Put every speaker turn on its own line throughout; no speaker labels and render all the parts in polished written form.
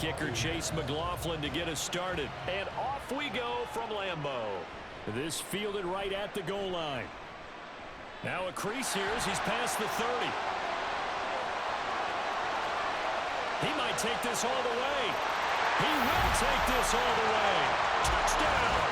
kicker Chase McLaughlin to get us started. And off we go from Lambeau. This fielded right at the goal line. Now a crease here as he's past the 30. He might take this all the way. He will take this all the way. Touchdown!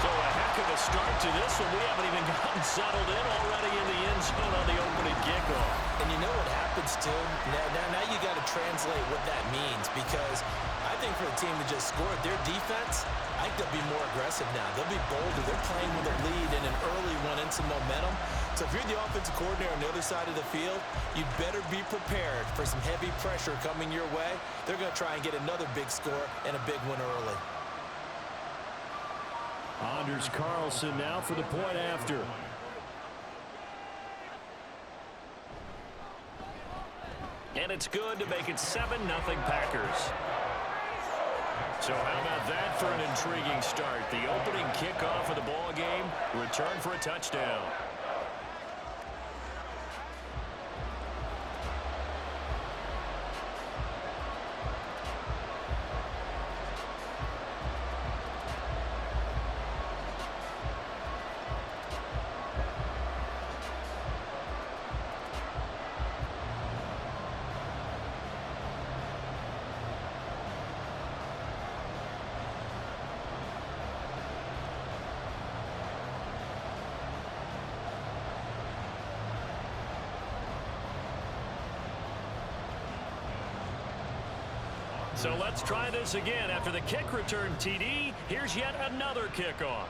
So a heck of a start to this one. We haven't even gotten settled in already in the end zone on the opening kickoff.
And you know what happens, too? Now you got to translate what that means, because I think for the team to just score, their defense, I think they'll be more aggressive now. They'll be bolder. They're playing with a lead and an early one and some momentum. So if you're the offensive coordinator on the other side of the field, you'd better be prepared for some heavy pressure coming your way. They're going to try and get another big score and a big one early.
Anders Carlson now for the point after. And it's good to make it 7-0 Packers. So how about that for an intriguing start? The opening kickoff of the ball game, return for a touchdown. So let's try this again. After the kick return TD, here's yet another kickoff.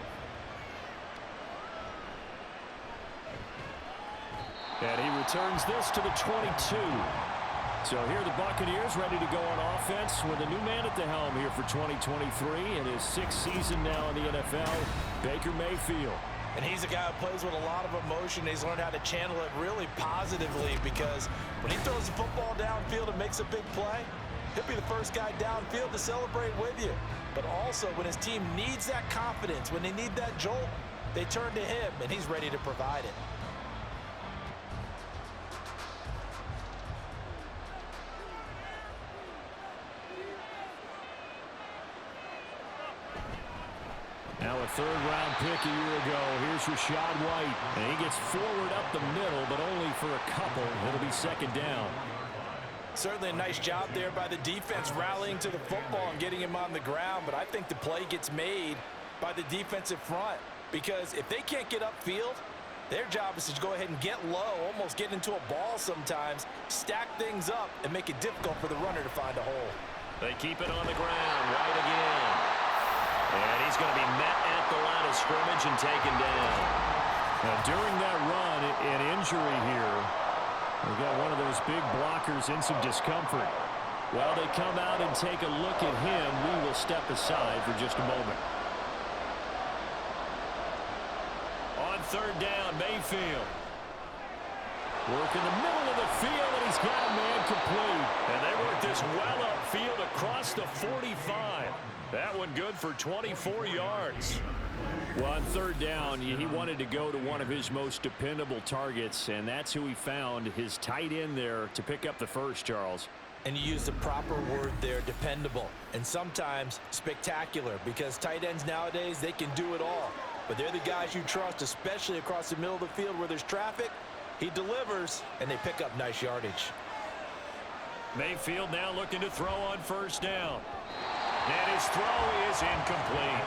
And he returns this to the 22. So here the Buccaneers ready to go on offense with a new man at the helm here for 2023 in his 6th season now in the NFL, Baker Mayfield.
And he's a guy who plays with a lot of emotion. He's learned how to channel it really positively, because when he throws the football downfield and makes a big play, he'll be the first guy downfield to celebrate with you. But also, when his team needs that confidence, when they need that jolt, they turn to him, and he's ready to provide it.
Now a third-round pick a year ago. Here's Rachaad White. And he gets forward up the middle, but only for a couple. It'll be second down.
Certainly a nice job there by the defense rallying to the football and getting him on the ground, but I think the play gets made by the defensive front, because if they can't get upfield, their job is to go ahead and get low, almost get into a ball sometimes, stack things up, and make it difficult for the runner to find a hole.
They keep it on the ground. White again. And he's going to be met at the line of scrimmage and taken down. Now, during that run, an injury here. We've got one of those big blockers in some discomfort. While they come out and take a look at him, we will step aside for just a moment. On third down, Mayfield. Work in the middle of the field, and he's got a man complete. And they work this well upfield across the 45. That one good for 24 yards. Well, on third down, he wanted to go to one of his most dependable targets, and that's who he found, his tight end there, to pick up the first, Charles.
And you use the proper word there, dependable, and sometimes spectacular, because tight ends nowadays, they can do it all. But they're the guys you trust, especially across the middle of the field where there's traffic. He delivers, and they pick up nice yardage.
Mayfield now looking to throw on first down. And his throw is incomplete.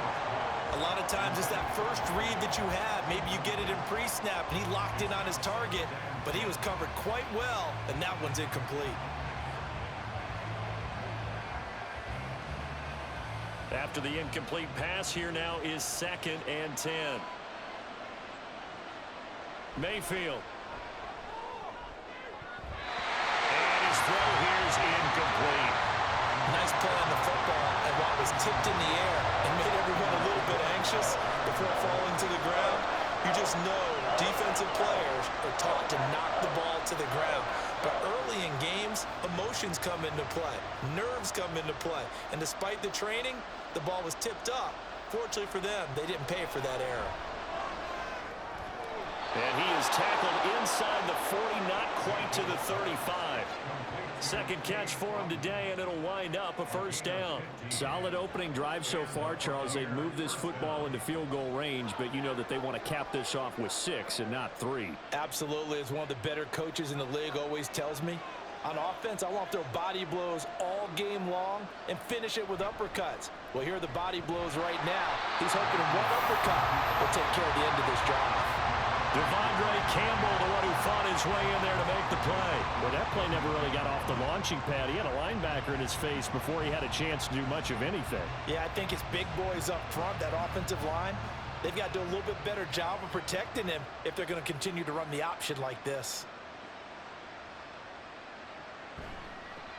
A lot of times it's that first read that you have. Maybe you get it in pre-snap, and he locked in on his target, but he was covered quite well, and that one's incomplete.
After the incomplete pass, here now is 2nd and 10. Mayfield. And his throw here is incomplete.
Nice play on the football, and while it was tipped in the air and made everyone a little bit anxious before falling to the ground, you just know defensive players are taught to knock the ball to the ground. But early in games, emotions come into play, nerves come into play, and despite the training, the ball was tipped up. Fortunately for them, they didn't pay for that error.
And he is tackled inside the 40, not quite to the 35. Second catch for him today, and it'll wind up a first down. Solid opening drive so far, Charles. They've moved this football into field goal range, but you know that they want to cap this off with 6 and not 3.
Absolutely. As one of the better coaches in the league always tells me, on offense, I want their body blows all game long and finish it with uppercuts. Well, here are the body blows right now. He's hoping one uppercut will take care of the end of this drive.
Devondre Campbell, the one who fought his way in there to make the play. Well, that play never really got off the launching pad. He had a linebacker in his face before he had a chance to do much of anything.
Yeah, I think his big boys up front, that offensive line, they've got to do a little bit better job of protecting him if they're going to continue to run the option like this.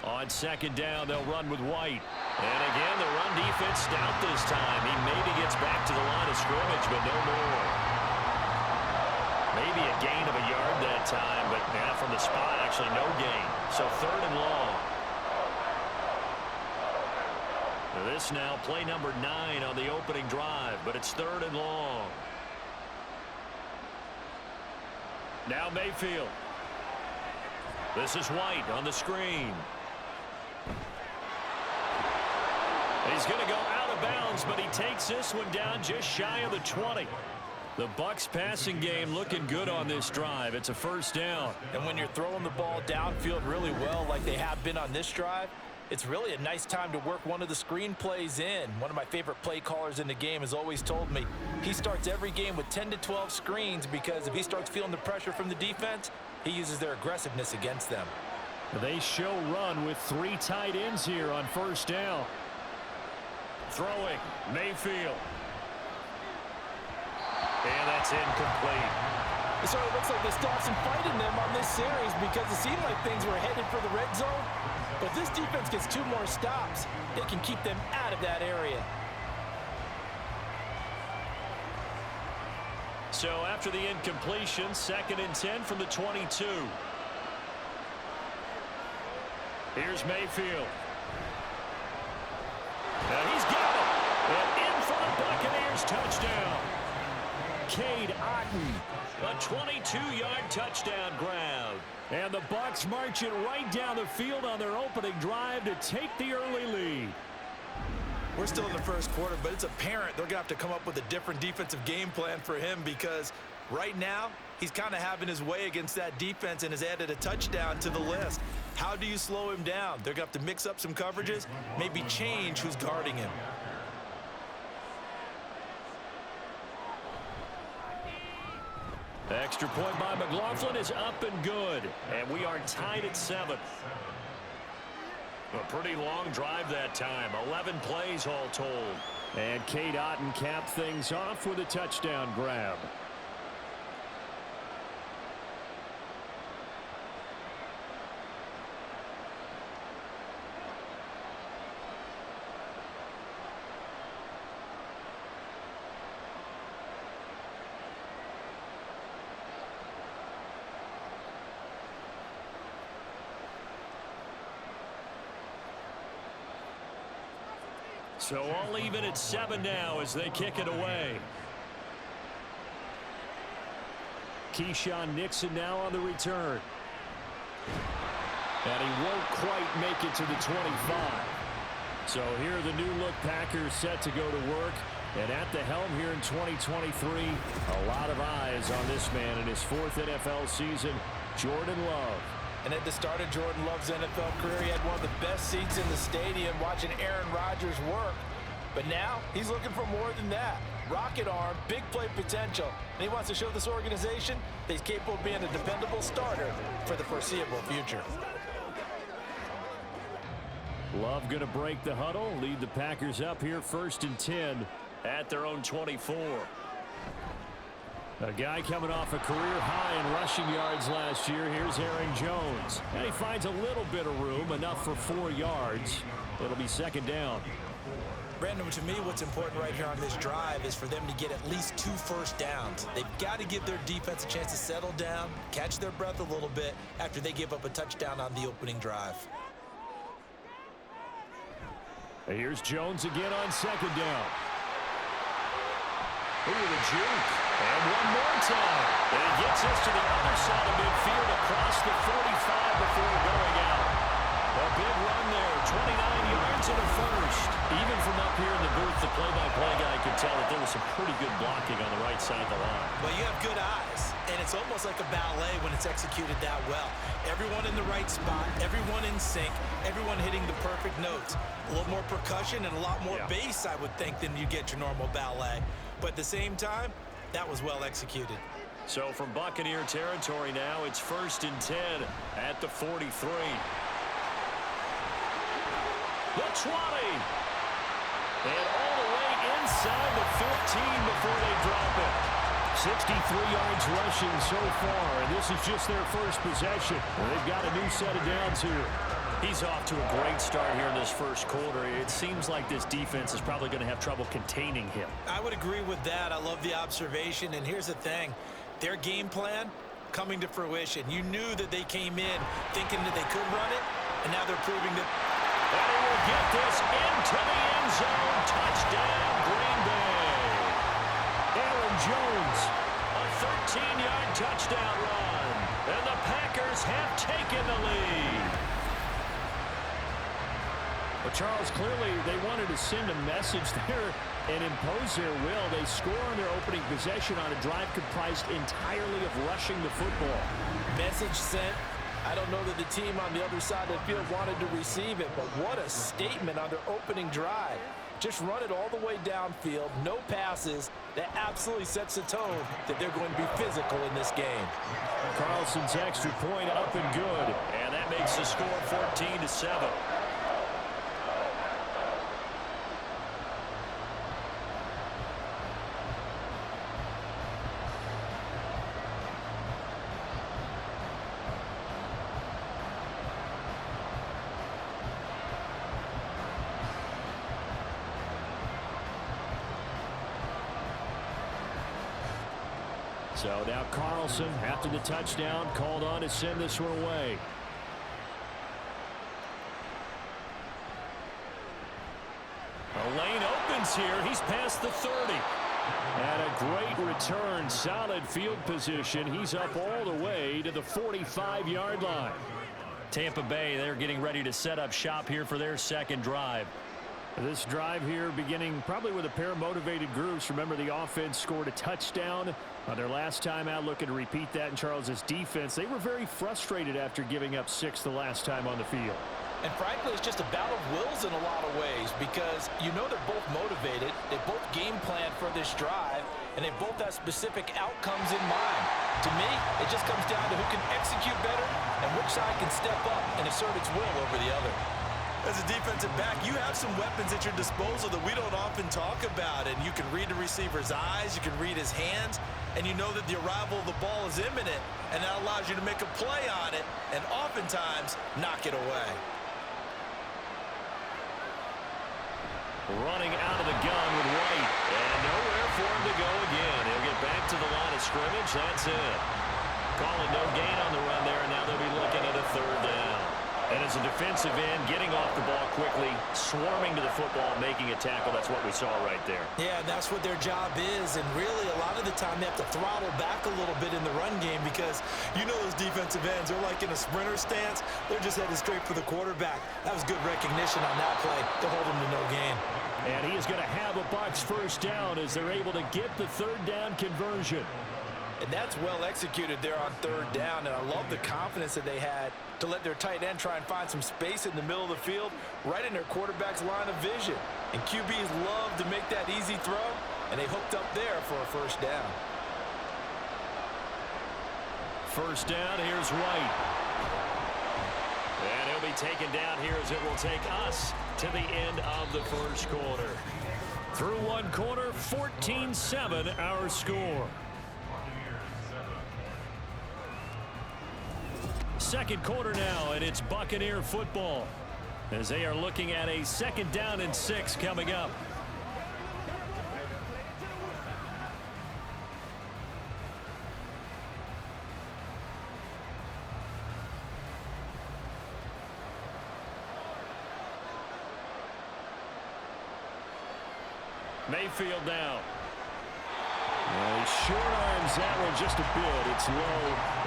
On second down, they'll run with White. And again, the run defense stout this time. He maybe gets back to the line of scrimmage, but no more. Maybe a gain of a yard that time, but from the spot, actually no gain. So third and long. This now play number 9 on the opening drive, but it's third and long. Now Mayfield. This is White on the screen. He's going to go out of bounds, but he takes this one down just shy of the 20. The Bucs passing game looking good on this drive. It's a first down.
And when you're throwing the ball downfield really well like they have been on this drive, it's really a nice time to work one of the screen plays in. One of my favorite play callers in the game has always told me he starts every game with 10 to 12 screens because if he starts feeling the pressure from the defense, he uses their aggressiveness against them.
They show run with 3 tight ends here on first down. Throwing, Mayfield. And that's incomplete.
It sort of looks like they still have some fight in them on this series because it seemed like things were headed for the red zone. But this defense gets 2 more stops. They can keep them out of that area.
So after the incompletion, 2nd and 10 from the 22. Here's Mayfield. Now he's got it. And in for the Buccaneers touchdown. Cade Otton, a 22-yard touchdown grab. And the Bucs march it right down the field on their opening drive to take the early lead.
We're still in the first quarter, but it's apparent they're going to have to come up with a different defensive game plan for him because right now he's kind of having his way against that defense and has added a touchdown to the list. How do you slow him down? They're going to have to mix up some coverages, maybe change who's guarding him.
Extra point by McLaughlin is up and good. And we are tied at 7. A pretty long drive that time. 11 plays all told. And Cade Otton capped things off with a touchdown grab. So all even at 7 now as they kick it away. Keyshawn Nixon now on the return. And he won't quite make it to the 25. So here are the new look Packers set to go to work. And at the helm here in 2023, a lot of eyes on this man in his 4th NFL season, Jordan Love.
And at the start of Jordan Love's NFL career, he had one of the best seats in the stadium watching Aaron Rodgers work. But now he's looking for more than that. Rocket arm, big play potential. And he wants to show this organization that he's capable of being a dependable starter for the foreseeable future.
Love going to break the huddle, lead the Packers up here 1st and 10 at their own 24. A guy coming off a career high in rushing yards last year. Here's Aaron Jones. And he finds a little bit of room, enough for 4 yards. It'll be 2nd down.
Brandon, to me, what's important right here on this drive is for them to get at least 2 first downs. They've got to give their defense a chance to settle down, catch their breath a little bit after they give up a touchdown on the opening drive.
Here's Jones again on 2nd down. Ooh, the juke. And one more time. And it gets us to the other side of midfield across the 45 before going out. big run there. 29 yards and a first. Even from up here in the booth, the play-by-play guy could tell that there was some pretty good blocking on the right side of the line.
Well, you have good eyes, and it's almost like a ballet when it's executed that well. Everyone in the right spot, everyone in sync, everyone hitting the perfect notes. A little more percussion and a lot more bass, I would think, than you get your normal ballet. But at the same time, that was well executed.
So from Buccaneer territory now, it's 1st and 10 at the 43. The 20. And all the way inside the 15 before they drop it. 63 yards rushing so far, and this is just their first possession. They've got a new set of downs here. He's off to a great start here in this first quarter. It seems like this defense is probably going to have trouble containing him.
I would agree with that. I love the observation, and here's the thing. Their game plan coming to fruition. You knew that they came in thinking that they could run it, and now they're proving that.
And he will get this into the end zone. Touchdown, Green Bay. Aaron Jones, a 13-yard touchdown run. And the Packers have taken the lead. Well, Charles, clearly they wanted to send a message there and impose their will. They score on their opening possession on a drive comprised entirely of rushing the football.
Message sent. I don't know that the team on the other side of the field wanted to receive it, but what a statement on their opening drive. Just run it all the way downfield, no passes. That absolutely sets the tone that they're going to be physical in this game.
Carlson's extra point up and good, and that makes the score 14-7. So now Carlson, after the touchdown, called on to send this one away. The lane opens here. He's past the 30. And a great return, solid field position. He's up all the way to the 45-yard line. Tampa Bay, they're getting ready to set up shop here for their second drive. This drive here beginning probably with a pair of motivated groups. Remember, the offense scored a touchdown on their last time out, looking to repeat that in Charles's defense. They were very frustrated after giving up 6 the last time on the field.
And frankly, it's just a battle of wills in a lot of ways because you know they're both motivated. They both game plan for this drive, and they both have specific outcomes in mind. To me, it just comes down to who can execute better and which side can step up and assert its will over the other. As a defensive back, you have some weapons at your disposal that we don't often talk about, and you can read the receiver's eyes, you can read his hands, and you know that the arrival of the ball is imminent, and that allows you to make a play on it and oftentimes knock it away.
Running out of the gun with White, and nowhere for him to go again. He'll get back to the line of scrimmage. That's it. Calling no gain on the run there, and now they'll be looking at a third down. And as a defensive end, getting off the ball quickly, swarming to the football, making a tackle, that's what we saw right there.
Yeah, that's what their job is, and really a lot of the time they have to throttle back a little bit in the run game because you know those defensive ends, they're like in a sprinter stance. They're just headed straight for the quarterback. That was good recognition on that play to hold him to no gain.
And he is going to have a Bucs first down as they're able to get the third down conversion.
And that's well executed there on third down, and I love the confidence that they had to let their tight end try and find some space in the middle of the field, right in their quarterback's line of vision. And QBs love to make that easy throw, and they hooked up there for a first down.
First down, here's White. And he'll be taken down here as it will take us to the end of the first quarter. Through one quarter, 14-7 our score. Second quarter now, and it's Buccaneer football as they are looking at a 2nd down and 6 coming up. Mayfield now. Well, he short arms that one just a bit. It's low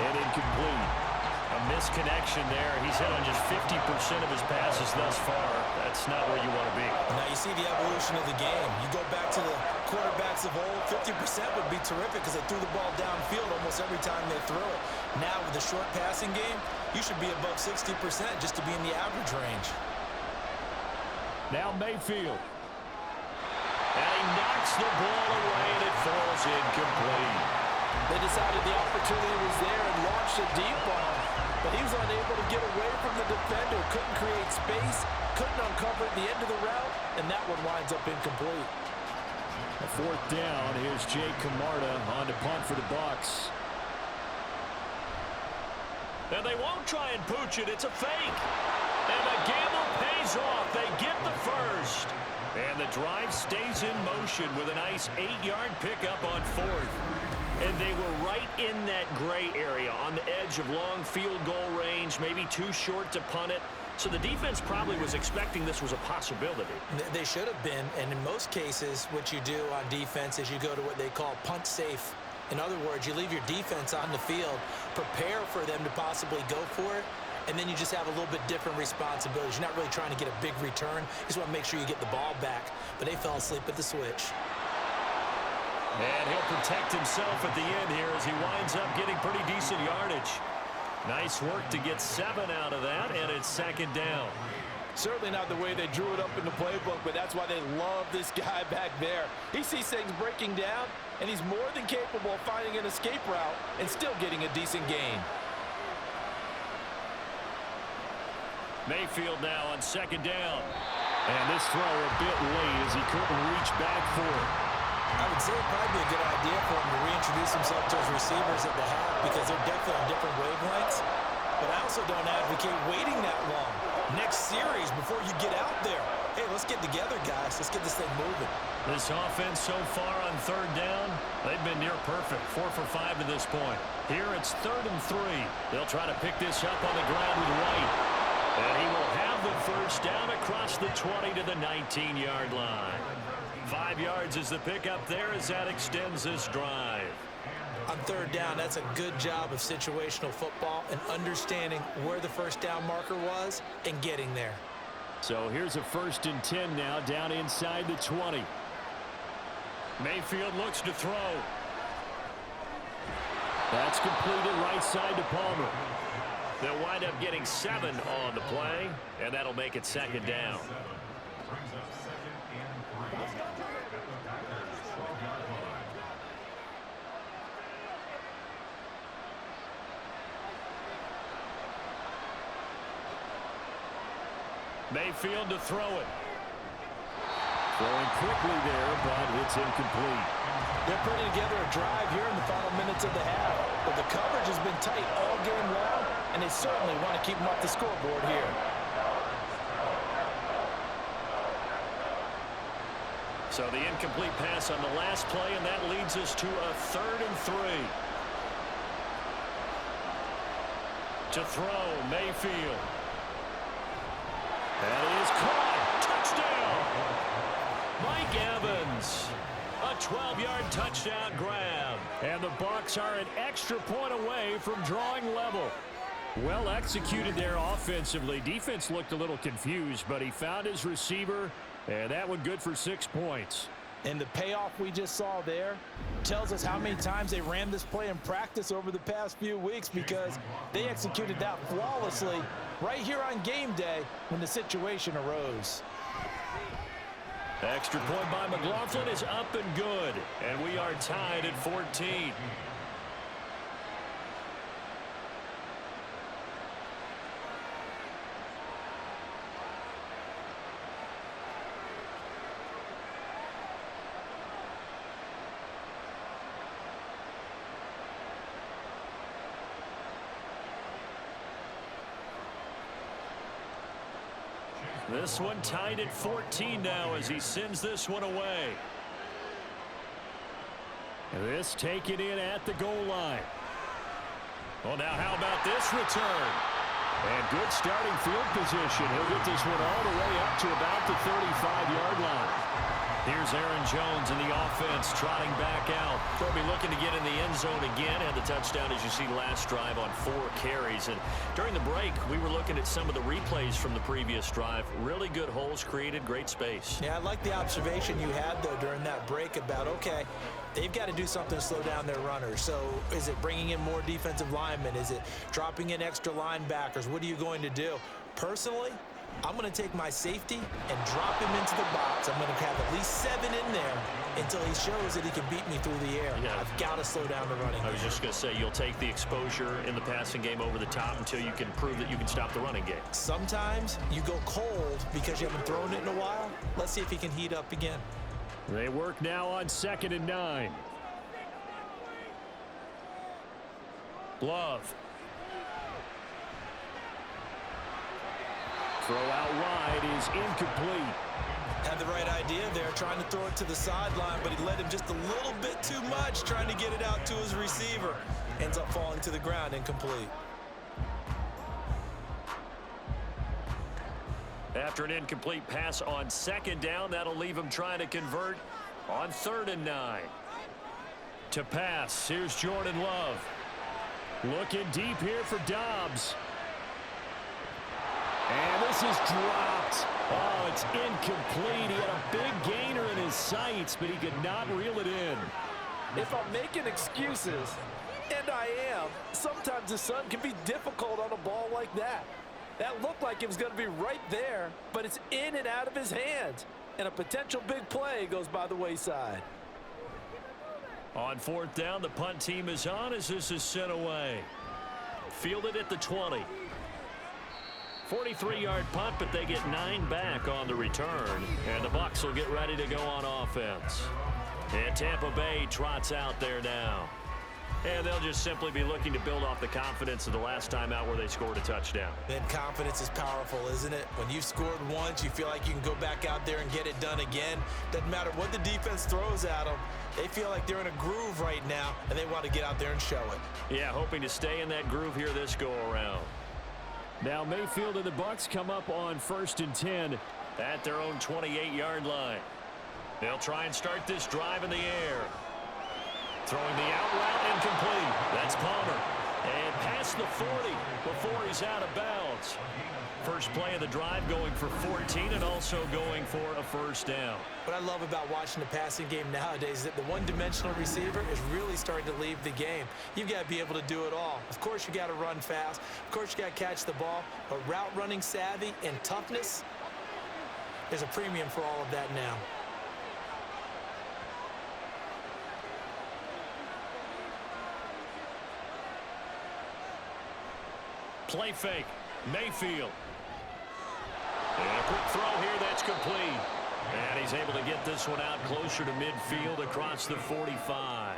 and incomplete. A A misconnection there. He's hit on just 50% of his passes thus far. That's not where you want to be.
Now you see the evolution of the game. You go back to the quarterbacks of old, 50% would be terrific because they threw the ball downfield almost every time they throw it. Now with the short passing game, you should be above 60% just to be in the average range.
Now Mayfield. And he knocks the ball away, and it falls incomplete.
They decided the opportunity was there and launched a deep ball, but he was unable to get away from the defender, couldn't create space, couldn't uncover at the end of the route, and that one winds up incomplete.
A fourth down. Here's Jake Camarda on to punt for the Bucs. And they won't try and pooch it. It's a fake. And the gamble pays off. They get the first. And the drive stays in motion with a nice 8-yard pickup on fourth. And they were right in that gray area on the edge of long field goal range, maybe too short to punt it. So the defense probably was expecting this was a possibility.
They should have been, and in most cases, what you do on defense is you go to what they call punt safe. In other words, you leave your defense on the field, prepare for them to possibly go for it, and then you just have a little bit different responsibilities. You're not really trying to get a big return. You just want to make sure you get the ball back. But they fell asleep at the switch.
And he'll protect himself at the end here as he winds up getting pretty decent yardage. Nice work to get 7 out of that, and it's second down.
Certainly not the way they drew it up in the playbook, but that's why they love this guy back there. He sees things breaking down, and he's more than capable of finding an escape route and still getting a decent gain.
Mayfield now on second down. And this throw a bit late as he couldn't reach back for it.
I would say it'd probably be a good idea for him to reintroduce himself to his receivers at the half because they're definitely on different wavelengths. But I also don't advocate waiting that long. Next series before you get out there. Hey, let's get together, guys. Let's get this thing moving.
This offense so far on third down, they've been near perfect. 4 for 5 to this point. Here it's 3rd and 3. They'll try to pick this up on the ground with White. And he will have the first down across the 20 to the 19-yard line. 5 yards is the pickup there as that extends this drive.
On third down, that's a good job of situational football and understanding where the first down marker was and getting there.
So here's a 1st and 10 now down inside the 20. Mayfield looks to throw. That's completed right side to Palmer. They'll wind up getting 7 on the play, and that'll make it second down. Mayfield to throw it. Throwing quickly there, but it's incomplete.
They're putting together a drive here in the final minutes of the half. But the coverage has been tight all game long, and they certainly want to keep them off the scoreboard here.
So the incomplete pass on the last play, and that leads us to a 3rd and 3. To throw, Mayfield. And it is caught. Touchdown. Mike Evans. A 12-yard touchdown grab. And the Bucs are an extra point away from drawing level. Well executed there offensively. Defense looked a little confused, but he found his receiver, and that one good for 6 points.
And the payoff we just saw there tells us how many times they ran this play in practice over the past few weeks because they executed that flawlessly right here on game day when the situation arose.
Extra point by McLaughlin is up and good, and we are tied at 14. This one tied at 14 now as he sends this one away. This taken in at the goal line. Well, now how about this return? And good starting field position. He'll get this one all the way up to about the 35-yard line. Here's Aaron Jones in the offense, trotting back out. They'll be looking to get in the end zone again, and the touchdown, as you see, last drive on 4 carries. And during the break, we were looking at some of the replays from the previous drive. Really good holes created, great space.
Yeah, I like the observation you had, though, during that break about, okay, they've got to do something to slow down their runners. So is it bringing in more defensive linemen? Is it dropping in extra linebackers? What are you going to do? Personally, I'm going to take my safety and drop him into the box. I'm going to have at least 7 in there until he shows that he can beat me through the air. Yeah. I've got to slow down the running game.
I was just going to say, you'll take the exposure in the passing game over the top until you can prove that you can stop the running game.
Sometimes you go cold because you haven't thrown it in a while. Let's see if he can heat up again.
They work now on 2nd and 9. Love. Throw out wide is incomplete.
Had the right idea there, trying to throw it to the sideline, but he led him just a little bit too much, trying to get it out to his receiver. Ends up falling to the ground, incomplete.
After an incomplete pass on 2nd down, that'll leave him trying to convert on 3rd and 9. To pass, here's Jordan Love. Looking deep here for Dobbs. And this is dropped. Oh, it's incomplete. He had a big gainer in his sights, but he could not reel it in.
If I'm making excuses, and I am, sometimes the sun can be difficult on a ball like that. That looked like it was going to be right there, but it's in and out of his hands. And a potential big play goes by the wayside.
On 4th down, the punt team is on as this is sent away. Fielded at the 20. 43-yard punt, but they get 9 back on the return. And the Bucs will get ready to go on offense. And Tampa Bay trots out there now. And they'll just simply be looking to build off the confidence of the last time out where they scored a touchdown.
Then confidence is powerful, isn't it? When you've scored once, you feel like you can go back out there and get it done again. Doesn't matter what the defense throws at them. They feel like they're in a groove right now, and they want to get out there and show it.
Yeah, hoping to stay in that groove here this go-around. Now Mayfield and the Bucs come up on 1st and 10 at their own 28-yard line. They'll try and start this drive in the air. Throwing the out route incomplete. That's Palmer. And past the 40 before he's out of bounds. First play of the drive going for 14 and also going for a 1st down.
What I love about watching the passing game nowadays is that the one-dimensional receiver is really starting to leave the game. You've got to be able to do it all. Of course, you got to run fast. Of course, you got to catch the ball. But route running savvy and toughness, there's a premium for all of that now.
Play fake. Mayfield. And a quick throw here that's complete. And he's able to get this one out closer to midfield across the 45.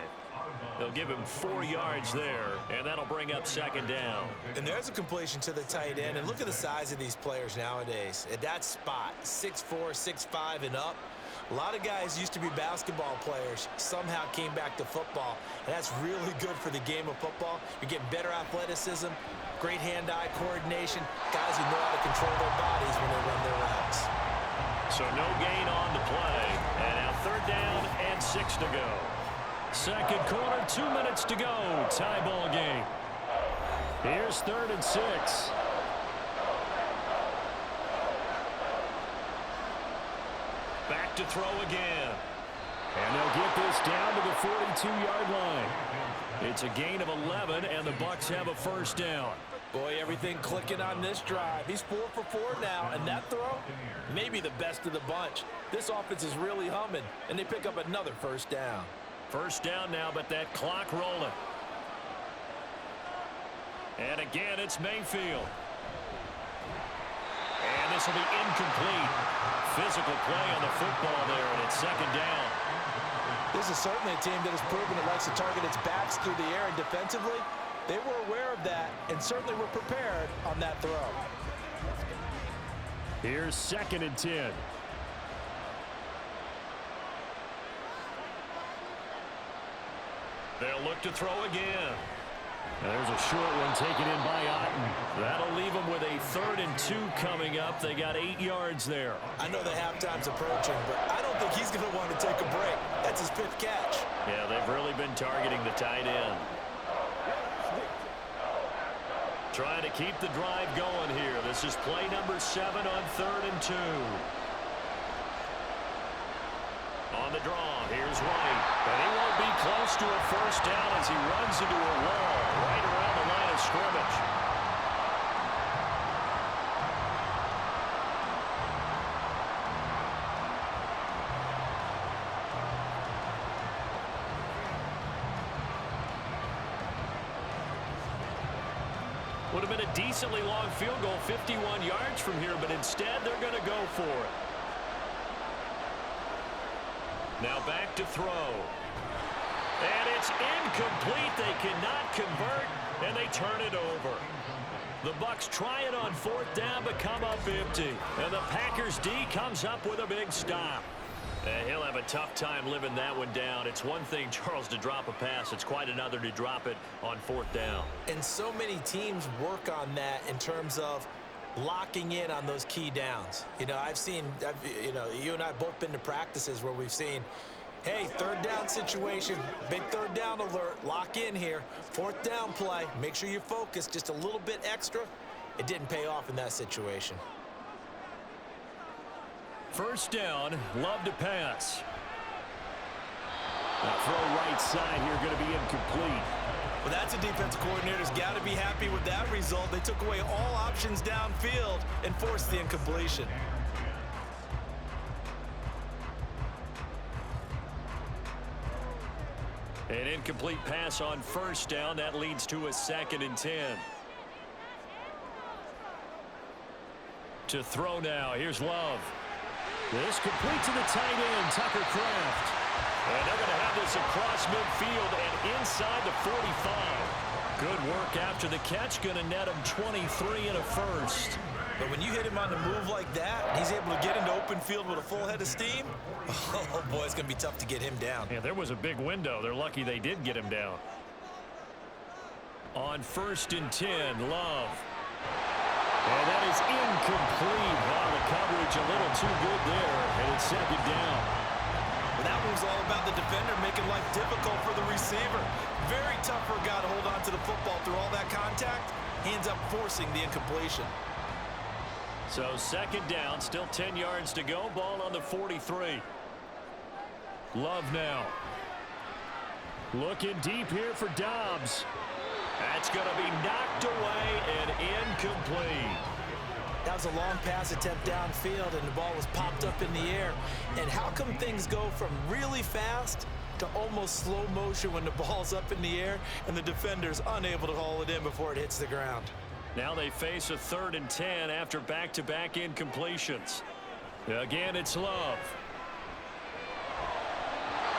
They'll give him 4 yards there, and that'll bring up 2nd down.
And there's a completion to the tight end. And look at the size of these players nowadays. At that spot, 6'4", 6'5", and up. A lot of guys used to be basketball players, somehow came back to football. And that's really good for the game of football. You're getting better athleticism, great hand-eye coordination, guys who know how to control their bodies when they run their routes.
So no gain on the play. And now 3rd down and 6 to go. 2nd quarter, 2 minutes to go. Tie ball game. Here's 3rd and 6. Back to throw again. And they'll get this down to the 42-yard line. It's a gain of 11, and the Bucs have a 1st down.
Boy, everything clicking on this drive. He's 4 for 4 now, and that throw, maybe the best of the bunch. This offense is really humming, and they pick up another 1st down.
1st down now, but that clock rolling. And again, it's Mayfield. And this will be incomplete. Physical play on the football there, and it's 2nd down.
This is certainly a team that has proven it likes to target its backs through the air, and defensively, they were aware of that and certainly were prepared on that throw.
Here's 2nd and 10. They'll look to throw again. There's a short one taken in by Otten. That'll leave them with a 3rd and 2 coming up. They got 8 yards there.
I know the halftime's approaching, but I don't think he's going to want to take a break. That's his 5th catch.
Yeah, they've really been targeting the tight end. Trying to keep the drive going here. This is play number 7 on 3rd and 2. On the draw, here's White. And he won't be close to a 1st down as he runs into a wall right around the line of scrimmage. Would have been a decently long field goal, 51 yards from here, but instead they're going to go for it. Now back to throw. And it's incomplete. They cannot convert, and they turn it over. The Bucs try it on 4th down, but come up empty. And the Packers D comes up with a big stop. He'll have a tough time living that one down. It's one thing, Charles, to drop a pass. It's quite another to drop it on 4th down.
And so many teams work on that in terms of locking in on those key downs. You know, you and I both been to practices where we've seen, hey, 3rd down situation, big 3rd down alert, lock in here, 4th down play, make sure you focus just a little bit extra. It didn't pay off in that situation.
1st down, Love to pass. That throw right side here going to be incomplete.
Well, that's a defensive coordinator's got to be happy with that result. They took away all options downfield and forced the incompletion.
An incomplete pass on 1st down. That leads to a 2nd and 10. To throw now. Here's Love. This complete to the tight end, Tucker Kraft. And they're going to have this across midfield and inside the 45. Good work after the catch. Going to net him 23 and a 1st.
But when you hit him on the move like that, he's able to get into open field with a full head of steam. Oh, boy, it's going to be tough to get him down.
Yeah, there was a big window. They're lucky they did get him down. On 1st and 10, Love. And that is incomplete. Wow, the coverage a little too good there, and it's 2nd down.
Well, that move's all about the defender making life difficult for the receiver. Very tough for a guy to hold on to the football through all that contact. He ends up forcing the incompletion.
So 2nd down, still 10 yards to go. Ball on the 43. Love now. Looking deep here for Dobbs. That's going to be knocked away and incomplete.
That was a long pass attempt downfield, and the ball was popped up in the air. And how come things go from really fast to almost slow motion when the ball's up in the air and the defender's unable to haul it in before it hits the ground?
Now they face a 3rd and 10 after back-to-back incompletions. Again, it's Love.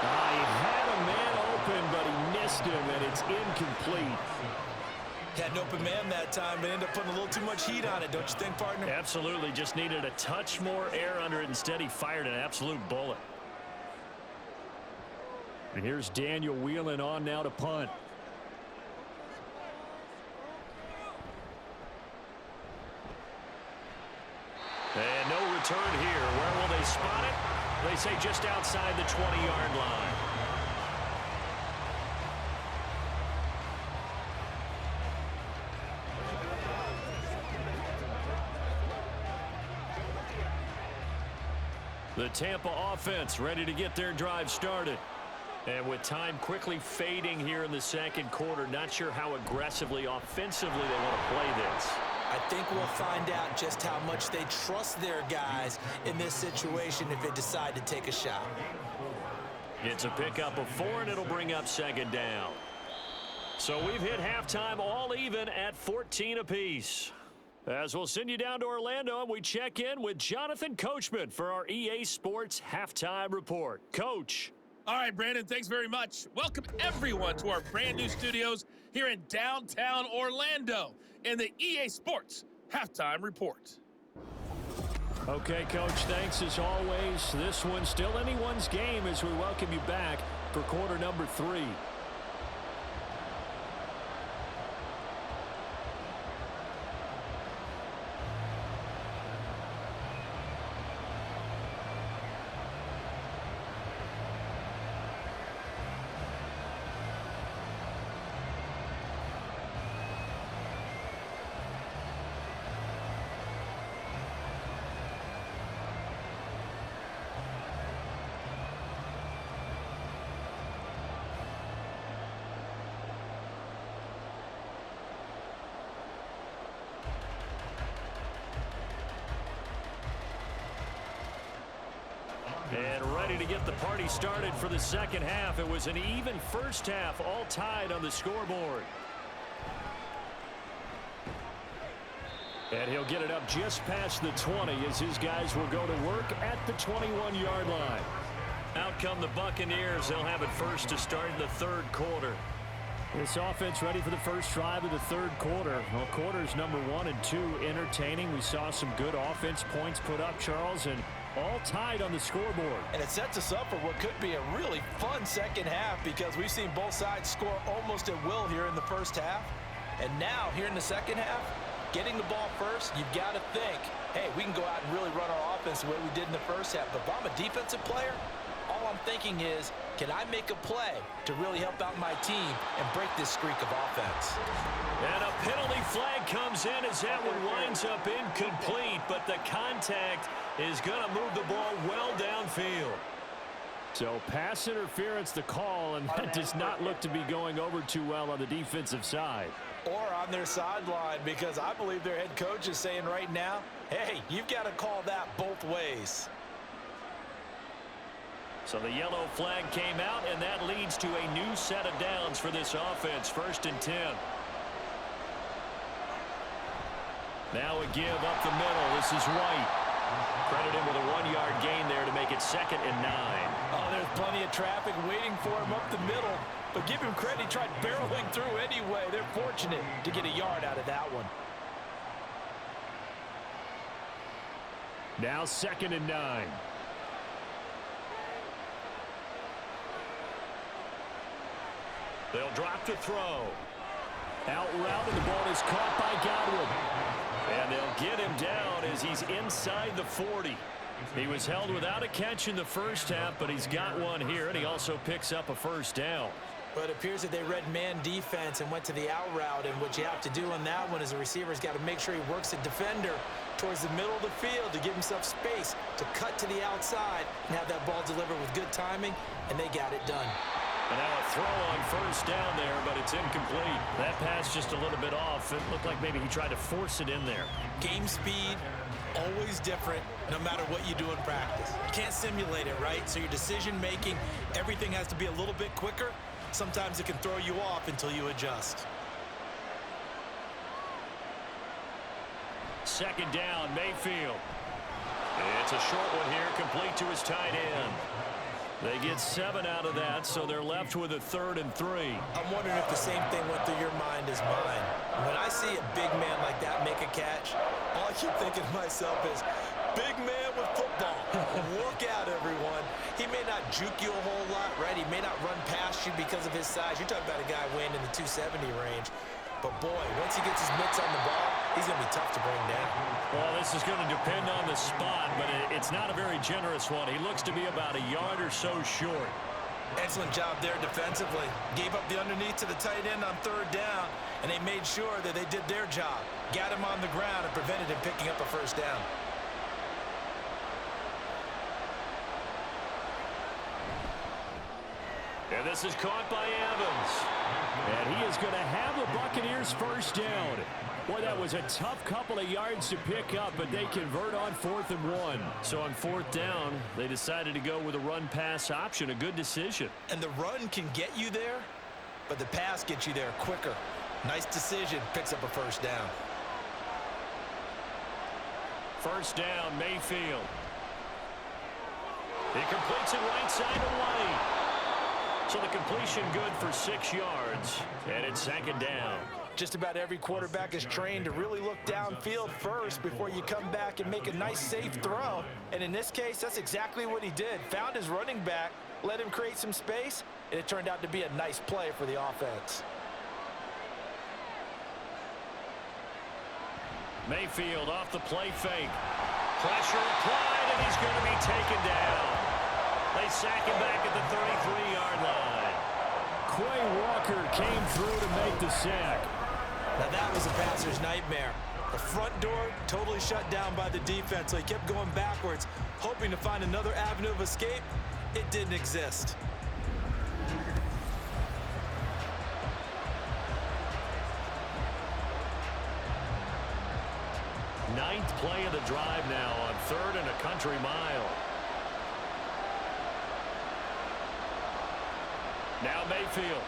He had a man open, but he missed him, and it's incomplete.
Had an open man that time, but ended up putting a little too much heat on it, don't you think, partner?
Absolutely. Just needed a touch more air under it. Instead, he fired an absolute bullet. And here's Daniel Whelan on now to punt. And no return here. Where will they spot it? They say just outside the 20-yard line. The Tampa offense ready to get their drive started. And with time quickly fading here in the 2nd quarter, not sure how aggressively, offensively they want to play this.
I think we'll find out just how much they trust their guys in this situation if they decide to take a shot.
It's a pickup of 4, and it'll bring up 2nd down. So we've hit halftime all even at 14 apiece. As we'll send you down to Orlando, and we check in with Jonathan Coachman for our EA Sports Halftime Report. Coach.
All right, Brandon, thanks very much. Welcome, everyone, to our brand new studios here in downtown Orlando in the EA Sports Halftime Report.
Okay, Coach, thanks as always. This one's still anyone's game as we welcome you back for quarter number 3. And ready to get the party started for the second half. It was an even first half, all tied on the scoreboard. And he'll get it up just past the 20 as his guys will go to work at the 21-yard line. Out come the Buccaneers. They'll have it first to start in the third quarter. This offense ready for the first drive of the third quarter. Well, quarters number 1 and 2 entertaining. We saw some good offense points put up, Charles, and all tied on the scoreboard.
And it sets us up for what could be a really fun second half because we've seen both sides score almost at will here in the first half. And now, here in the second half, getting the ball first, you've got to think, hey, we can go out and really run our offense the way we did in the first half. But if I'm a defensive player, all I'm thinking is, can I make a play to really help out my team and break this streak of offense?
And a penalty flag comes in as that one winds up incomplete, but the contact is going to move the ball well downfield. So pass interference the call, and that does not look to be going over too well on the defensive side.
Or on their sideline, because I believe their head coach is saying right now, hey, you've got to call that both ways.
So the yellow flag came out, and that leads to a new set of downs for this offense. 1st and 10. Now a give up the middle. This is White. Credit him with a 1-yard gain there to make it 2nd and 9.
Oh, there's plenty of traffic waiting for him up the middle. But give him credit, he tried barreling through anyway. They're fortunate to get a yard out of that one.
Now 2nd and 9. They'll drop to throw. Out route, and the ball is caught by Godwin. And they'll get him down as he's inside the 40. He was held without a catch in the first half, but he's got one here, and he also picks up a first down.
But it appears that they read man defense and went to the out route, and what you have to do on that one is the receiver's got to make sure he works the defender towards the middle of the field to give himself space to cut to the outside and have that ball delivered with good timing, and they got it done.
And now a throw on first down there, but it's incomplete. That pass just a little bit off. It looked like maybe he tried to force it in there.
Game speed, always different no matter what you do in practice. You can't simulate it, right? So your decision-making, everything has to be a little bit quicker. Sometimes it can throw you off until you adjust.
2nd down, Mayfield. It's a short one here, complete to his tight end. They get 7 out of that, so they're left with a 3rd and 3.
I'm wondering if the same thing went through your mind as mine. When I see a big man like that make a catch, all I keep thinking to myself is, big man with football. Look out, everyone. He may not juke you a whole lot, right? He may not run past you because of his size. You're talking about a guy weighing in the 270 range. But, boy, once he gets his mitts on the ball, he's going to be tough to bring down.
Well, this is going to depend on the spot, but it's not a very generous one. He looks to be about a yard or so short.
Excellent job there defensively. Gave up the underneath to the tight end on 3rd down, and they made sure that they did their job. Got him on the ground and prevented him picking up a first down.
And this is caught by Evans. And he is going to have the Buccaneers first down. Boy, that was a tough couple of yards to pick up, but they convert on 4th and 1. So on 4th down, they decided to go with a run-pass option, a good decision.
And the run can get you there, but the pass gets you there quicker. Nice decision, picks up a first down.
1st down, Mayfield. He completes it right side to White. So the completion good for 6 yards, and it's 2nd down.
Just about every quarterback is trained to really look downfield first before you come back and make a nice, safe throw. And in this case, that's exactly what he did. Found his running back, let him create some space, and it turned out to be a nice play for the offense.
Mayfield off the play fake. Pressure applied, and he's going to be taken down. They sack him back at the 33-yard line. Quay Walker came through to make the sack.
Now that was a passer's nightmare. The front door totally shut down by the defense, so he kept going backwards, hoping to find another avenue of escape. It didn't exist.
Ninth play of the drive now on 3rd and a country mile. Now Mayfield.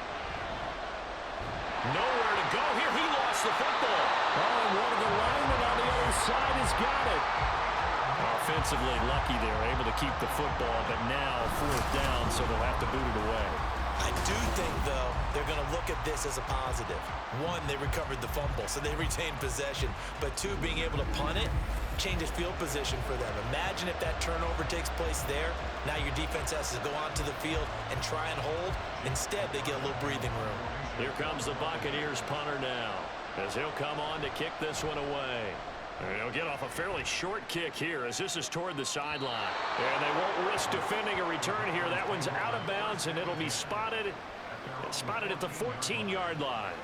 Nowhere to go here. He lost the football. Oh, and one of the linemen on the other side has got it. Offensively lucky they're able to keep the football, but now 4th down, so they'll have to boot it away.
I do think, though, they're going to look at this as a positive. One, they recovered the fumble, so they retained possession. But two, being able to punt it changes field position for them. Imagine if that turnover takes place there. Now your defense has to go onto the field and try and hold. Instead, they get a little breathing room.
Here comes the Buccaneers punter now, as he'll come on to kick this one away. And he'll get off a fairly short kick here as this is toward the sideline. And they won't risk defending a return here. That one's out of bounds, and it'll be spotted at the 14-yard line.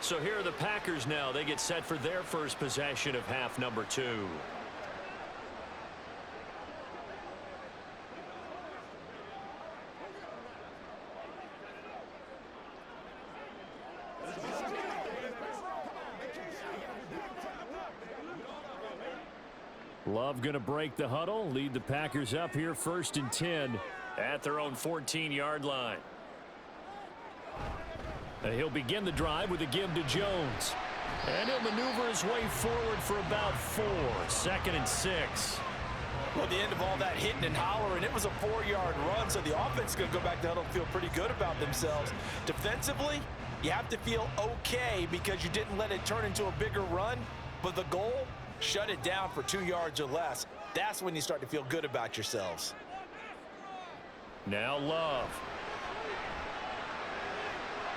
So here are the Packers now. They get set for their first possession of half number 2. Love going to break the huddle, lead the Packers up here 1st and 10 at their own 14-yard line. He'll begin the drive with a give to Jones. And he'll maneuver his way forward for about 4. 2nd and 6.
Well, at the end of all that hitting and hollering, it was a 4-yard run, so the offense is going to go back to the huddle and feel pretty good about themselves. Defensively, you have to feel okay because you didn't let it turn into a bigger run, but the goal, shut it down for 2 yards or less. That's when you start to feel good about yourselves.
Now Love.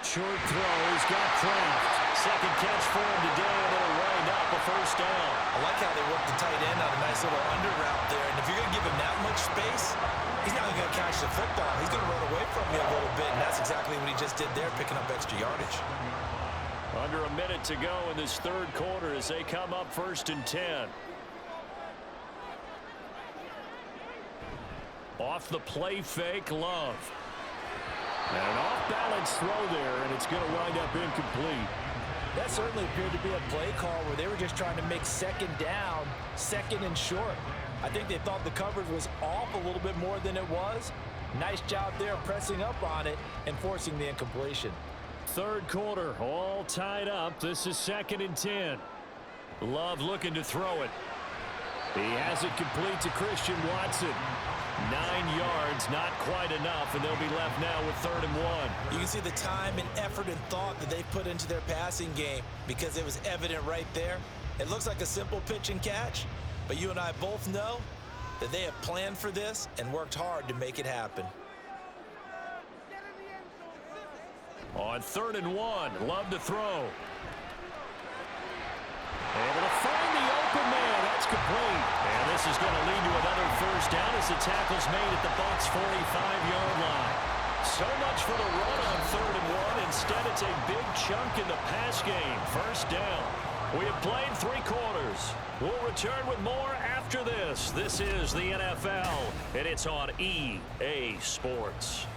Short throw. He's got Kraft. 2nd catch for him today, and it'll wind up a 1st down.
I like how they work the tight end on a nice little under route there. And if you're going to give him that much space, he's not going to catch the football. He's going to run away from you a little bit, and that's exactly what he just did there, picking up extra yardage.
Under a minute to go in this 3rd quarter as they come up 1st and 10. Off the play fake, Love. And an off-balance throw there, and it's going to wind up incomplete.
That certainly appeared to be a play call where they were just trying to make 2nd down, 2nd and short. I think they thought the coverage was off a little bit more than it was. Nice job there pressing up on it and forcing the incompletion.
3rd quarter, all tied up. This is 2nd and 10. Love looking to throw it. He has it complete to Christian Watson. 9 yards, not quite enough, and they'll be left now with 3rd and 1.
You can see the time and effort and thought that they put into their passing game because it was evident right there. It looks like a simple pitch and catch, but you and I both know that they have planned for this and worked hard to make it happen.
On 3rd and 1, Love to throw. Able to find the open man. That's complete. And this is going to lead to another 1st down as the tackle's made at the Bucs' 45-yard line. So much for the run on 3rd and 1. Instead, it's a big chunk in the pass game. 1st down. We have played 3 quarters. We'll return with more after this. This is the NFL, and it's on EA Sports.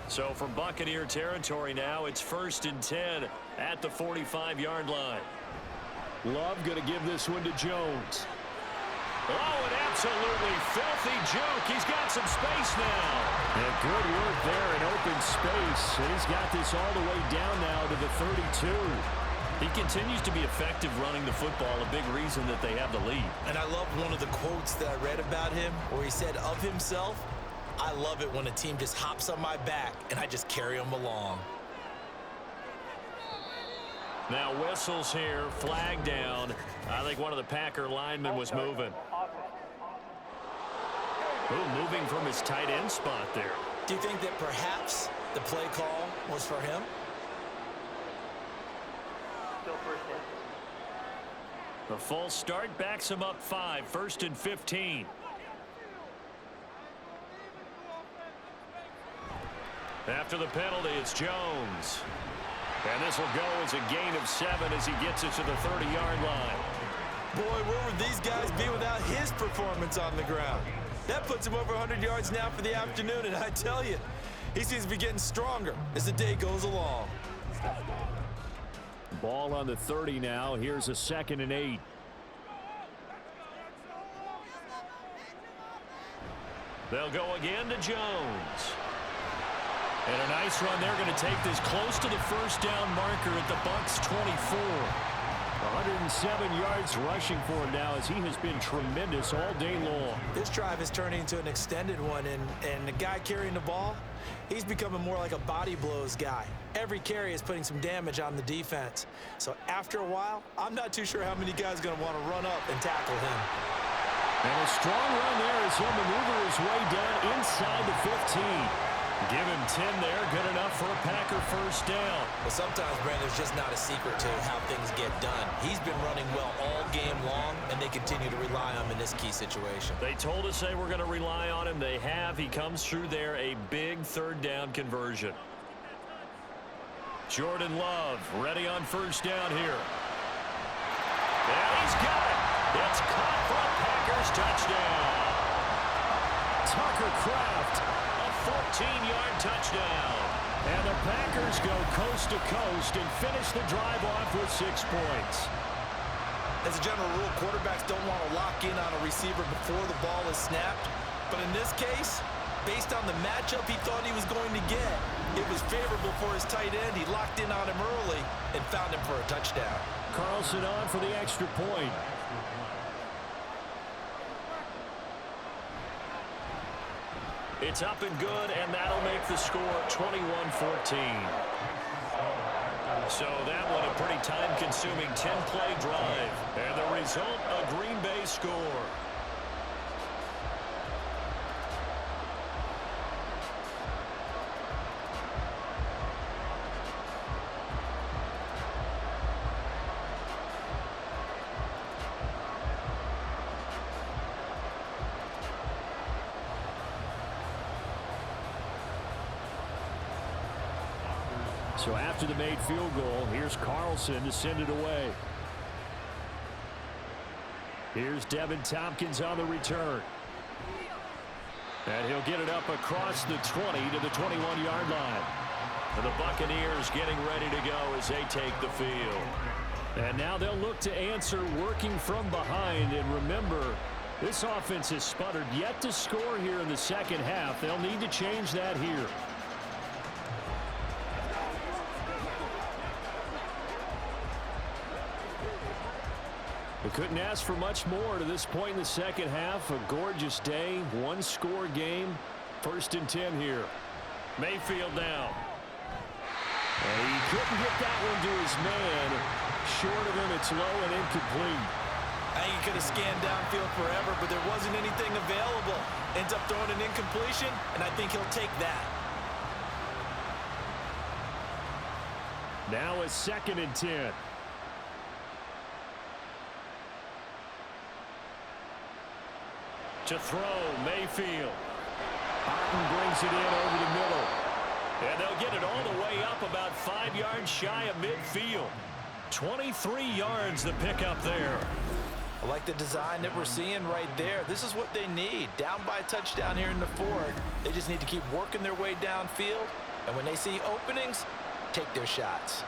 So from Buccaneer territory now, it's 1st and 10 at the 45-yard line. Love going to give this one to Jones. Oh, an absolutely filthy juke. He's got some space now. And good work there in open space. And he's got this all the way down now to the 32. He continues to be effective running the football, a big reason that they have the lead.
And I love one of the quotes that I read about him where he said of himself, "I love it when a team just hops on my back and I just carry them along."
Now whistles here, flag down. I think one of the Packer linemen was moving. Ooh, moving from his tight end spot there.
Do you think that perhaps the play call was for him?
The false start backs him up 5, 1st and 15. After the penalty, it's Jones. And this will go as a gain of 7 as he gets it to the 30-yard line.
Boy, where would these guys be without his performance on the ground? That puts him over 100 yards now for the afternoon, and I tell you, he seems to be getting stronger as the day goes along.
Ball on the 30 now. Here's a 2nd and 8. They'll go again to Jones. And a nice run. They're going to take this close to the first down marker at the Bucs 24. 107 yards rushing for him now as he has been tremendous all day long.
This drive is turning into an extended one, and the guy carrying the ball, he's becoming more like a body blows guy. Every carry is putting some damage on the defense. So after a while, I'm not too sure how many guys are going to want to run up and tackle him.
And a strong run there as he'll maneuver his way down inside the 15. Give him 10 there, good enough for a Packer first down.
Well, sometimes, Brandon, there's just not a secret to how things get done. He's been running well all game long, and they continue to rely on him in this key situation.
They told us they were going to rely on him. They have. He comes through there, a big third down conversion. Jordan Love ready on first down here. And he's got it. It's caught for a Packers touchdown. Tucker Kraft, a 14-yard touchdown. And the Packers go coast to coast and finish the drive off with 6 points.
As a general rule, quarterbacks don't want to lock in on a receiver before the ball is snapped. But in this case, based on the matchup he thought he was going to get, it was favorable for his tight end. He locked in on him early and found him for a touchdown.
Carlson on for the extra point. It's up and good, and that'll make the score 21-14. So that one a pretty time-consuming 10-play drive. And the result, a Green Bay score. So after the made field goal, here's Carlson to send it away. Here's Devin Tompkins on the return. And he'll get it up across the 20 to the 21-yard line. And the Buccaneers getting ready to go as they take the field. And now they'll look to answer working from behind. And remember, this offense has sputtered yet to score here in the second half. They'll need to change that here. We couldn't ask for much more to this point in the second half. A gorgeous day, one-score game. 1st and 10 here. Mayfield down. And he couldn't get that one to his man. Short of him, it's low and incomplete.
I think he could have scanned downfield forever, but there wasn't anything available. Ends up throwing an incompletion, and I think he'll take that.
Now a 2nd and 10. To throw, Mayfield. Martin brings it in over the middle. And they'll get it all the way up about 5 yards shy of midfield. 23 yards the pickup there.
I like the design that we're seeing right there. This is what they need. Down by a touchdown here in the 4th. They just need to keep working their way downfield. And when they see openings, take their shots.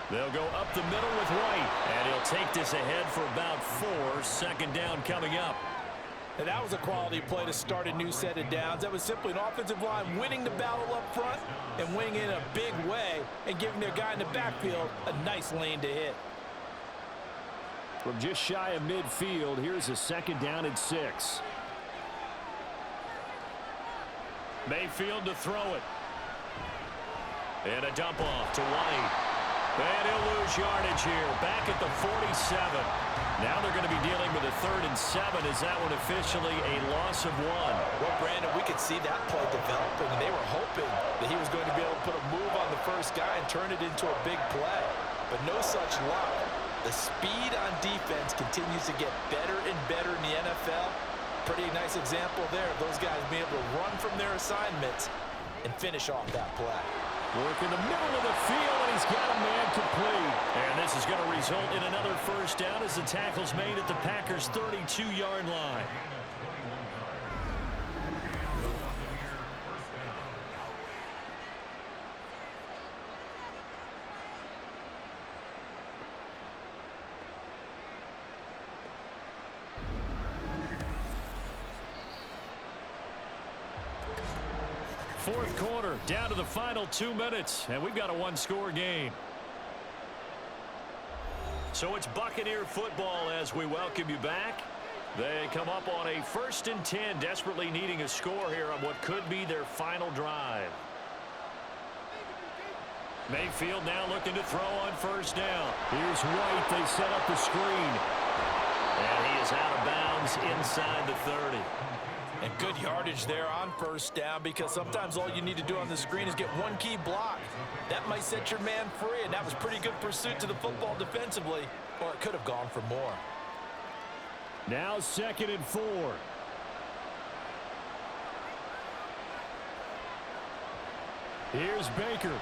They'll go up the middle with White. And he'll take this ahead for about 4. 2nd down coming up.
And that was a quality play to start a new set of downs. That was simply an offensive line winning the battle up front and winning in a big way and giving their guy in the backfield a nice lane to hit.
From just shy of midfield, here's a 2nd down and 6. Mayfield to throw it. And a dump off to White. And he'll lose yardage here. Back at the 47. Now they're going to be dealing with a 3rd and 7. Is that one officially a loss of 1?
Well, Brandon, we could see that play developing, and they were hoping that he was going to be able to put a move on the first guy and turn it into a big play. But no such luck. The speed on defense continues to get better and better in the NFL. Pretty nice example there of those guys being able to run from their assignments and finish off that play.
Work in the middle of the field, and he's got a man complete. And this is going to result in another first down as the tackle's made at the Packers' 32-yard line. fourth quarter, down to the final 2 minutes, and we've got a one-score game. So it's Buccaneer football as we welcome you back. They come up on a 1st and 10, desperately needing a score here on what could be their final drive. Mayfield now looking to throw on 1st down. Here's White. They set up the screen. And he is out of bounds inside the 30.
And good yardage there on 1st down, because sometimes all you need to do on the screen is get one key block. That might set your man free, and that was pretty good pursuit to the football defensively, or it could have gone for more.
Now 2nd and 4. Here's Baker.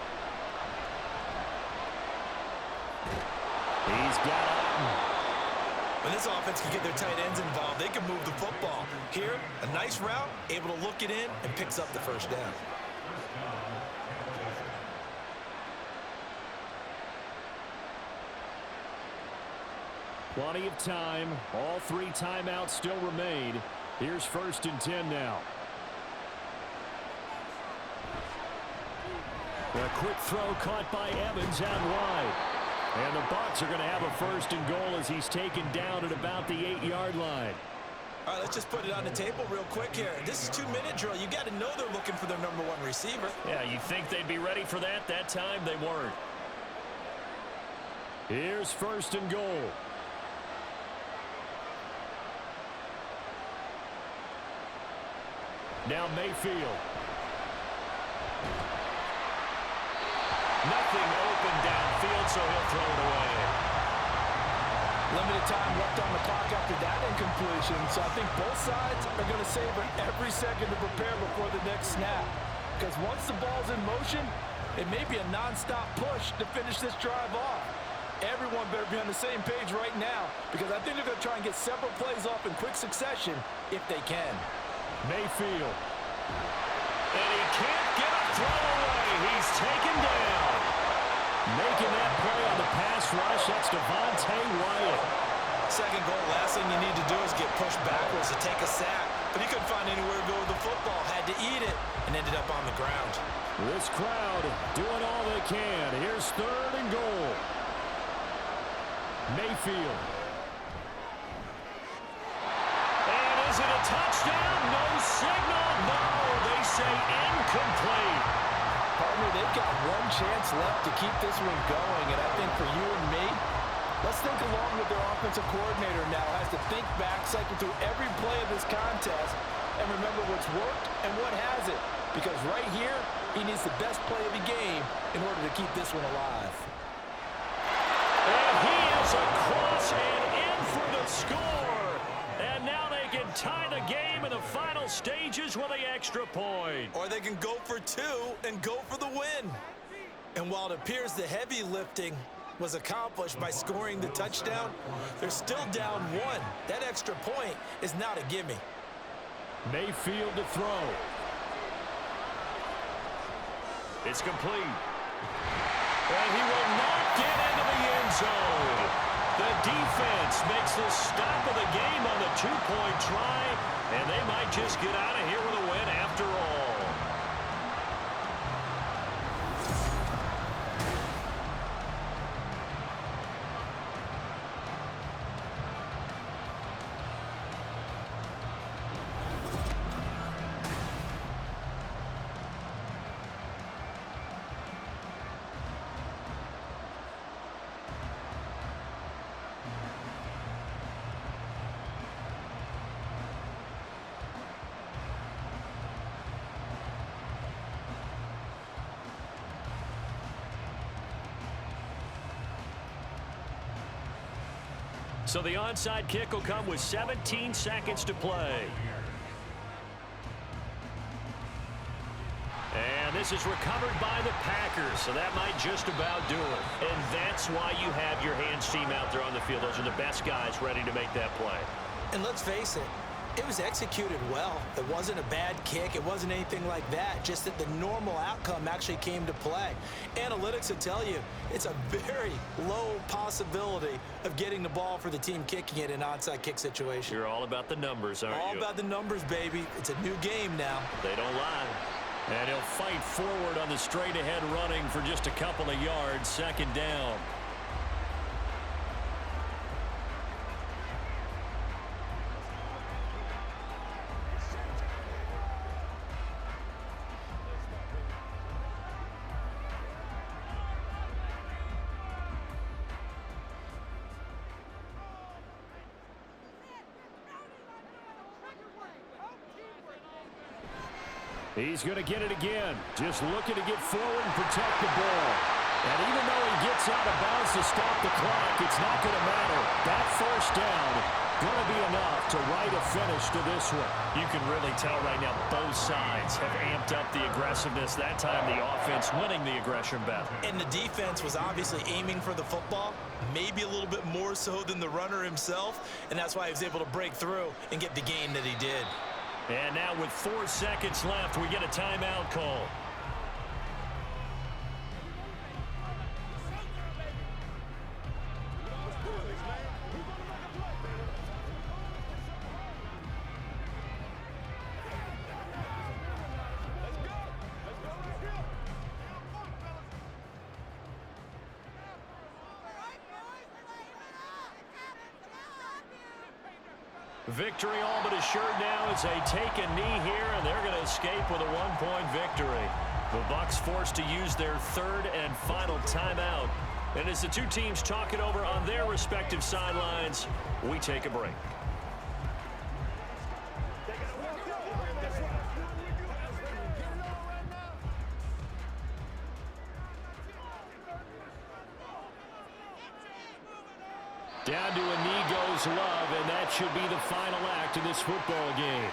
He's got it.
When this offense can get their tight ends involved, they can move the football. Here, a nice route, able to look it in, and picks up the 1st down.
Plenty of time. All 3 timeouts still remain. Here's 1st and 10 now. A quick throw caught by Evans out wide. And the Bucs are going to have a 1st and goal as he's taken down at about the 8-yard line.
All right, let's just put it on the table real quick here. This is 2-minute drill. You got to know they're looking for their number 1 receiver.
Yeah, you think they'd be ready for that? That time they weren't. Here's 1st and goal. Now Mayfield. Nothing open downfield, so he'll throw it away.
Limited time left on the clock after that incompletion, so I think both sides are going to savor every second to prepare before the next snap. Because once the ball's in motion, it may be a non-stop push to finish this drive off. Everyone better be on the same page right now, because I think they're going to try and get several plays off in quick succession if they can.
Mayfield. And he can't get a throw away. He's taken down. Making that play on the pass rush, that's Devontae Wyatt.
2nd goal, last thing you need to do is get pushed backwards to take a sack. But he couldn't find anywhere to go with the football. Had to eat it and ended up on the ground.
This crowd doing all they can. Here's 3rd and goal. Mayfield. And is it a touchdown? No signal. No, they say incomplete.
Partner, they've got one chance left to keep this one going, and I think for you and me, let's think along with their offensive coordinator now. Has to think back, cycle through every play of this contest, and remember what's worked and what hasn't. Because right here, he needs the best play of the game in order to keep this one alive.
And he is across and in for the score. And now they can tie the game in the final stages with the extra point.
Or they can go for 2 and go for the win. And while it appears the heavy lifting was accomplished by scoring the touchdown, they're still down 1. That extra point is not a gimme.
Mayfield to throw. It's complete. And he will not get into the end zone. The defense makes the stop of the game on the 2-point try, and they might just get out of here with a win after all. So the onside kick will come with 17 seconds to play. And this is recovered by the Packers, so that might just about do it. And that's why you have your hands team out there on the field. Those are the best guys ready to make that play.
And let's face it, it was executed well. It wasn't a bad kick. It wasn't anything like that. Just that the normal outcome actually came to play. Analytics will tell you it's a very low possibility of getting the ball for the team kicking it in an onside kick situation.
You're all about the numbers, aren't you?
All about the numbers, baby. It's a new game now.
They don't lie. And he'll fight forward on the straight-ahead running for just a couple of yards. Second down. He's going to get it again. Just looking to get forward and protect the ball. And even though he gets out of bounds to stop the clock, it's not going to matter. That first down going to be enough to write a finish to this one.
You can really tell right now both sides have amped up the aggressiveness. That time the offense winning the aggression battle.
And the defense was obviously aiming for the football, maybe a little bit more so than the runner himself, and that's why he was able to break through and get the gain that he did.
And now with 4 seconds left, we get a timeout call. Victory all but assured now as they take a knee here, and they're going to escape with a 1-point victory. The Bucs forced to use their third and final timeout. And as the two teams talk it over on their respective sidelines, we take a break. Down to a knee goes Love, and that should be the final act of this football game.